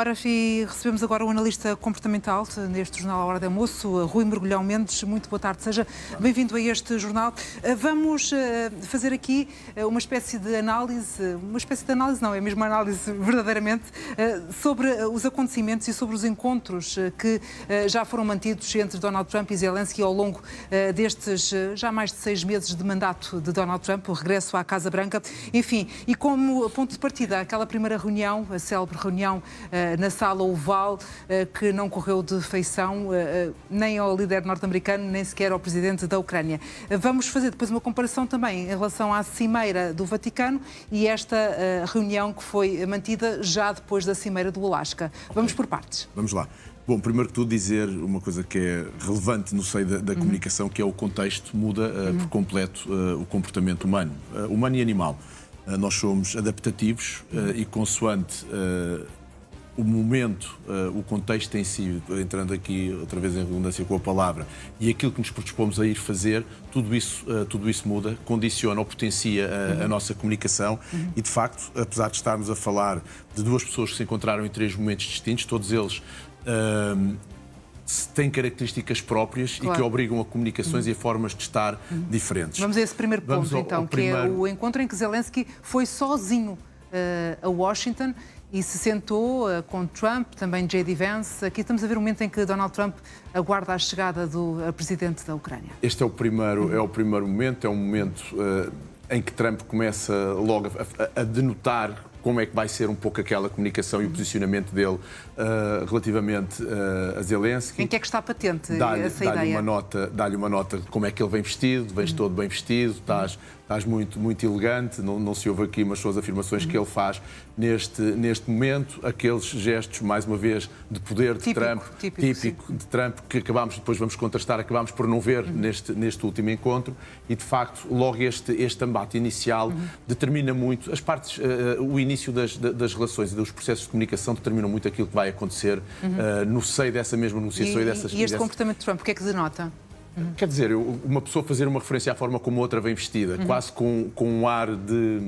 Ora, recebemos agora o analista comportamental neste jornal à hora de almoço, Rui Mergulhão Mendes. Muito boa tarde, seja bem-vindo a este jornal. Vamos fazer aqui uma espécie de análise não, é mesmo uma análise verdadeiramente, sobre os acontecimentos e sobre os encontros que já foram mantidos entre Donald Trump e Zelensky ao longo destes já mais de 6 meses de mandato de Donald Trump, o regresso à Casa Branca. Enfim, e como ponto de partida, aquela primeira reunião, a célebre reunião na Sala Oval, que não correu de feição nem ao líder norte-americano, nem sequer ao presidente da Ucrânia. Vamos fazer depois uma comparação também em relação à Cimeira do Vaticano e esta reunião que foi mantida já depois da Cimeira do Alasca. Vamos por partes. Vamos lá. Bom, primeiro que tudo dizer uma coisa que é relevante no seio da comunicação, que é o contexto muda por completo o comportamento humano e animal. Nós somos adaptativos e consoante o momento, o contexto em si, entrando aqui outra vez em redundância com a palavra, e aquilo que nos predispomos a ir fazer, tudo isso muda, condiciona ou potencia a nossa comunicação e, de facto, apesar de estarmos a falar de duas pessoas que se encontraram em 3 momentos distintos, todos eles têm características próprias, claro, e que obrigam a comunicações e a formas de estar diferentes. Vamos a esse primeiro ponto, então, que é o encontro em que Zelensky foi sozinho a Washington e se sentou com Trump, também J.D. Vance. Aqui estamos a ver o momento em que Donald Trump aguarda a chegada do presidente da Ucrânia. Este é o primeiro momento, é um momento em que Trump começa logo a denotar como é que vai ser um pouco aquela comunicação e o posicionamento dele relativamente a Zelensky. Em que é que está patente essa ideia? Dá-lhe uma nota de como é que ele vem vestido, vens todo bem vestido, estás muito elegante, não se ouve aqui umas suas afirmações que ele faz neste momento, aqueles gestos, mais uma vez, de poder de Trump, típico de Trump, que depois vamos contrastar, acabámos por não ver neste último encontro, e de facto, logo este embate inicial determina muito, as partes, o início das relações e dos processos de comunicação determinam muito aquilo que vai acontecer no seio dessa mesma negociação e este comportamento de Trump, o que é que denota? Quer dizer, uma pessoa fazer uma referência à forma como a outra vem vestida, quase com um ar de,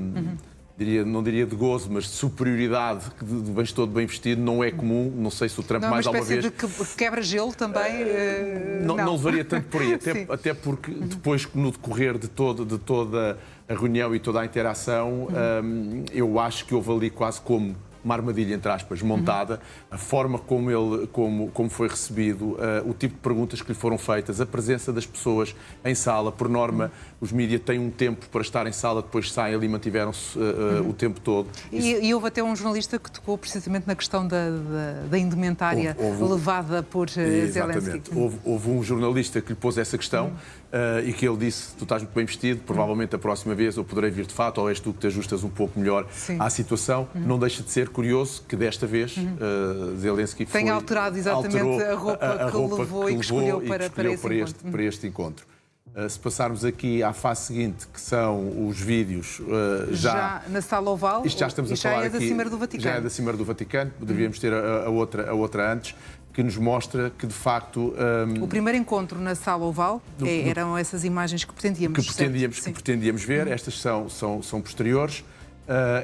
não diria de gozo, mas de superioridade, que vens todo bem vestido, não é comum. Não sei se o Trump mais alguma vez... Não é uma espécie de quebra-gelo também? Não levaria tanto por aí, até porque depois, no decorrer de toda a reunião e toda a interação, eu acho que houve ali quase como uma armadilha, entre aspas, montada, a forma como foi recebido, o tipo de perguntas que lhe foram feitas, a presença das pessoas em sala. Por norma, os mídias têm um tempo para estar em sala, depois saem ali e mantiveram-se o tempo todo. E houve até um jornalista que tocou precisamente na questão da indumentária levada por Zelensky. Houve um jornalista que lhe pôs essa questão e que ele disse: tu estás muito bem vestido, provavelmente a próxima vez eu poderei vir de fato, ou és tu que te ajustas um pouco melhor à situação. Não deixa de ser curioso que desta vez Zelensky tem alterado exatamente a roupa que levou e que escolheu para este encontro. Se passarmos aqui à fase seguinte, que são os vídeos já na Sala Oval, isto já estamos a falar é da aqui, Cimeira do Vaticano. Já é da Cimeira do Vaticano, devíamos ter a outra antes, que nos mostra que, de facto... O primeiro encontro na Sala Oval, eram essas imagens que pretendíamos ver. Estas são posteriores.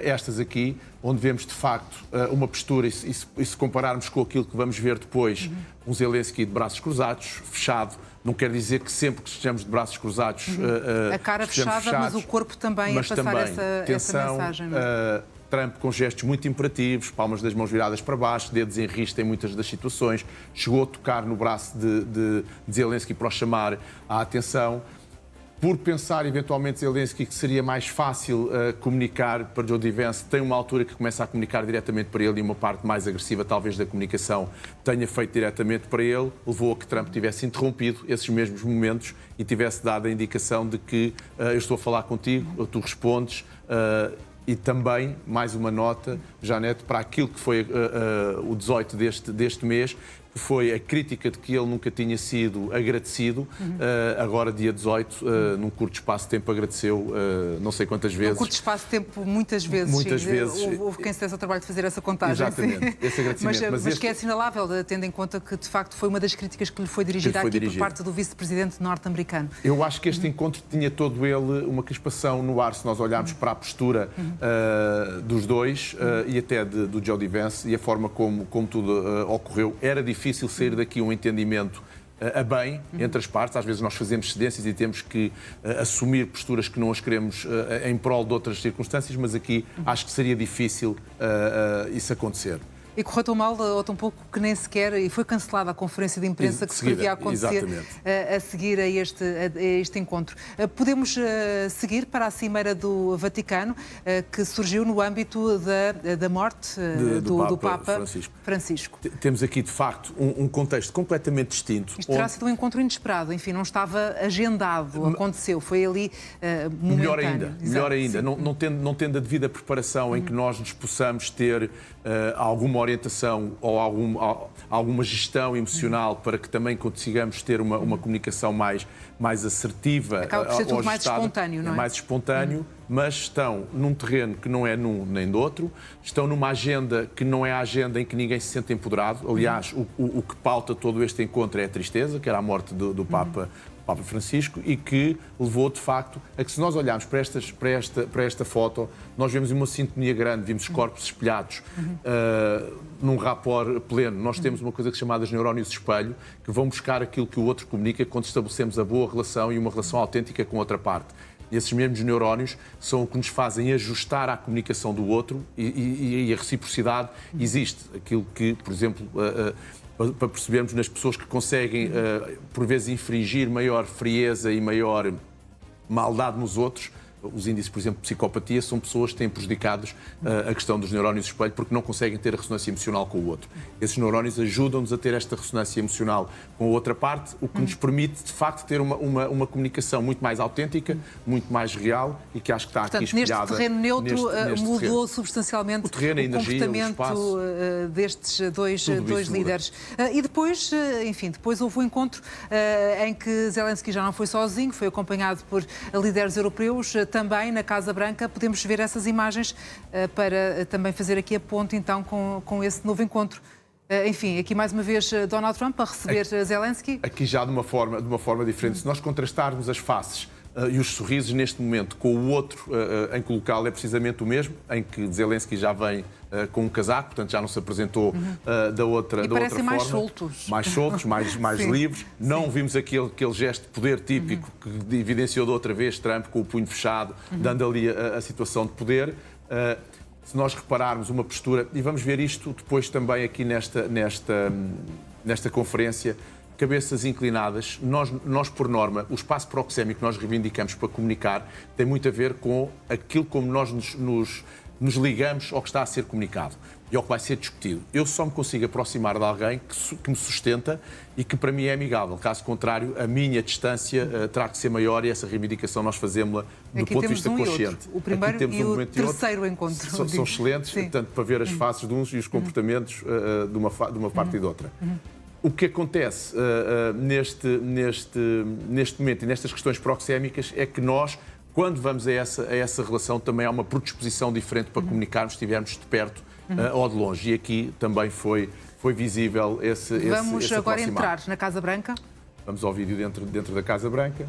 Estas aqui, onde vemos de facto uma postura, e se compararmos com aquilo que vamos ver depois, um Zelensky de braços cruzados, fechado, não quer dizer que sempre que estejamos de braços cruzados a cara fechada, mas o corpo também a passar essa mensagem. Trump com gestos muito imperativos, palmas das mãos viradas para baixo, dedos em rista em muitas das situações, chegou a tocar no braço de Zelensky para o chamar a atenção. Por pensar, eventualmente, Zelensky, que seria mais fácil comunicar para J.D. Vance, tem uma altura que começa a comunicar diretamente para ele e uma parte mais agressiva, talvez, da comunicação tenha feito diretamente para ele, levou a que Trump tivesse interrompido esses mesmos momentos e tivesse dado a indicação de que eu estou a falar contigo, tu respondes. E também, mais uma nota, Janete, para aquilo que foi o 18 deste mês, que foi a crítica de que ele nunca tinha sido agradecido. Agora, dia 18, num curto espaço de tempo, agradeceu não sei quantas vezes. Num curto espaço de tempo, muitas vezes. Muitas vezes. Houve quem se desse ao trabalho de fazer essa contagem. Exatamente, esse agradecimento. Mas que é assinalável, tendo em conta que, de facto, foi uma das críticas que lhe foi dirigida aqui por parte do vice-presidente norte-americano. Eu acho que este encontro tinha todo ele uma crispação no ar, se nós olharmos para a postura dos dois e até do J.D. Vance e a forma como tudo ocorreu. Era difícil sair daqui um entendimento a bem entre as partes. Às vezes nós fazemos cedências e temos que assumir posturas que não as queremos em prol de outras circunstâncias, mas aqui acho que seria difícil isso acontecer. E correu tão mal ou tão pouco que nem sequer, e foi cancelada a conferência de imprensa que se previa acontecer a seguir a este encontro. Podemos seguir para a Cimeira do Vaticano, que surgiu no âmbito da morte do Papa Francisco. Temos aqui, de facto, um contexto completamente distinto. Isto terá sido um encontro inesperado, enfim, não estava agendado, aconteceu, foi ali momentâneo. Melhor ainda, não tendo a devida preparação em que nós nos possamos ter alguma orientação ou alguma gestão emocional para que também consigamos ter uma comunicação mais assertiva. Acaba por ser tudo mais espontâneo, não é? Mais espontâneo, mas estão num terreno que não é num nem do outro, estão numa agenda que não é a agenda em que ninguém se sente empoderado. Aliás, o que pauta todo este encontro é a tristeza, que era a morte do Papa Francisco, e que levou, de facto, a que, se nós olharmos para esta foto, nós vemos uma sintonia grande, vimos os corpos espelhados num rapport pleno. Nós temos uma coisa que se chama os neurónios espelho, que vão buscar aquilo que o outro comunica quando estabelecemos a boa relação e uma relação autêntica com a outra parte. E esses mesmos neurónios são o que nos fazem ajustar à comunicação do outro e a reciprocidade existe. Aquilo que, por exemplo, para percebermos nas pessoas que conseguem, por vezes, infringir maior frieza e maior maldade nos outros. Os índices, por exemplo, de psicopatia, são pessoas que têm prejudicados a questão dos neurónios espelho porque não conseguem ter a ressonância emocional com o outro. Esses neurónios ajudam-nos a ter esta ressonância emocional com a outra parte, o que nos permite, de facto, ter uma comunicação muito mais autêntica, muito mais real e que acho que está aqui espelhada. Neste terreno neutro mudou terreno. Substancialmente o terreno, a energia, comportamento destes dois líderes. E depois, enfim, depois houve um encontro em que Zelensky já não foi sozinho, foi acompanhado por líderes europeus, também na Casa Branca. Podemos ver essas imagens para também fazer aqui a ponte, então, com esse novo encontro. Enfim, aqui mais uma vez Donald Trump a receber Zelensky. Aqui já de uma forma diferente. Se nós contrastarmos as faces e os sorrisos neste momento com o outro em que o local é precisamente o mesmo, em que Zelensky já vem com um casaco, portanto já não se apresentou da outra forma. Parecem mais soltos. Mais soltos, mais livres. Não vimos aquele gesto de poder típico que evidenciou da outra vez Trump com o punho fechado, dando ali a situação de poder. Se nós repararmos uma postura, e vamos ver isto depois também aqui nesta conferência, cabeças inclinadas, nós por norma, o espaço proxémico que nós reivindicamos para comunicar tem muito a ver com aquilo como nós nos ligamos ao que está a ser comunicado e ao que vai ser discutido. Eu só me consigo aproximar de alguém que me sustenta e que para mim é amigável. Caso contrário, a minha distância terá que ser maior e essa reivindicação nós fazemos-la do ponto de vista consciente. O primeiro e o terceiro encontro. São excelentes, portanto, para ver as faces de uns e os comportamentos de uma parte e de outra. O que acontece neste momento e nestas questões proxémicas é que nós, quando vamos a essa relação, também há uma predisposição diferente para comunicarmos, se estivermos de perto ou de longe. E aqui também foi visível esse Vamos agora entrar na Casa Branca. Vamos ao vídeo dentro da Casa Branca,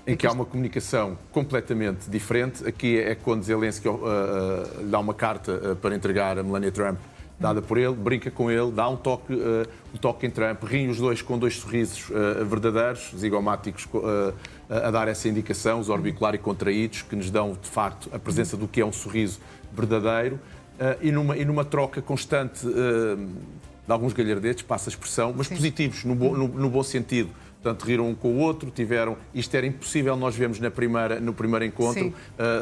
em que há uma comunicação completamente diferente. Aqui é quando Zelensky lhe dá uma carta para entregar a Melania Trump, dada por ele, brinca com ele, dá um toque em Trump, riem os dois com dois sorrisos verdadeiros, zigomáticos, a dar essa indicação, os orbicular e contraídos, que nos dão, de facto, a presença do que é um sorriso verdadeiro, e numa troca constante de alguns galhardetes, passa a expressão, mas positivos, no bom sentido. Portanto, riram um com o outro, Isto era impossível, nós vemos no primeiro encontro,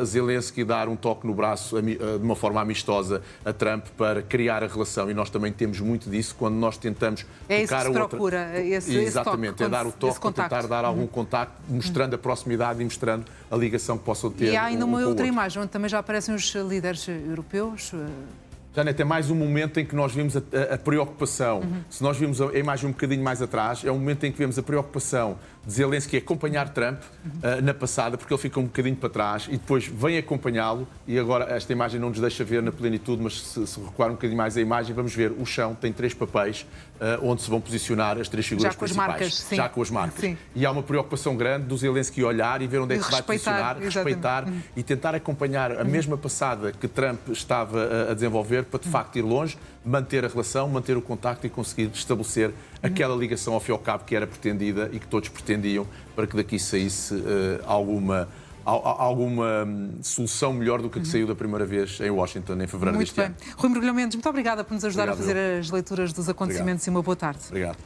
Zelensky dar um toque no braço de uma forma amistosa a Trump para criar a relação, e nós também temos muito disso quando nós tentamos tocar a outra. Procura, exatamente, esse toque, dar o toque, tentar dar algum contacto, mostrando a proximidade e mostrando a ligação que possam ter. E há ainda uma outra imagem, onde também já aparecem os líderes europeus. Janete, é mais um momento em que nós vimos a preocupação. Se nós vimos a imagem um bocadinho mais atrás, é um momento em que vemos a preocupação de Zelensky acompanhar Trump na passada, porque ele fica um bocadinho para trás e depois vem acompanhá-lo. E agora esta imagem não nos deixa ver na plenitude, mas se recuar um bocadinho mais a imagem, vamos ver o chão tem 3 papéis onde se vão posicionar as 3 figuras já com principais. As marcas, sim. Já com as marcas. Sim. E há uma preocupação grande do Zelensky olhar e ver onde é que se vai posicionar, respeitar e tentar acompanhar a mesma passada que Trump estava a desenvolver para, de facto, ir longe, manter a relação, manter o contacto e conseguir estabelecer aquela ligação ao fim e ao cabo que era pretendida e que todos pretendiam para que daqui saísse alguma solução melhor do que a que saiu da primeira vez em Washington, em fevereiro deste ano. Muito bem. Rui Mergulhão Mendes, muito obrigada por nos ajudar a fazer as leituras dos acontecimentos e uma boa tarde. Obrigado.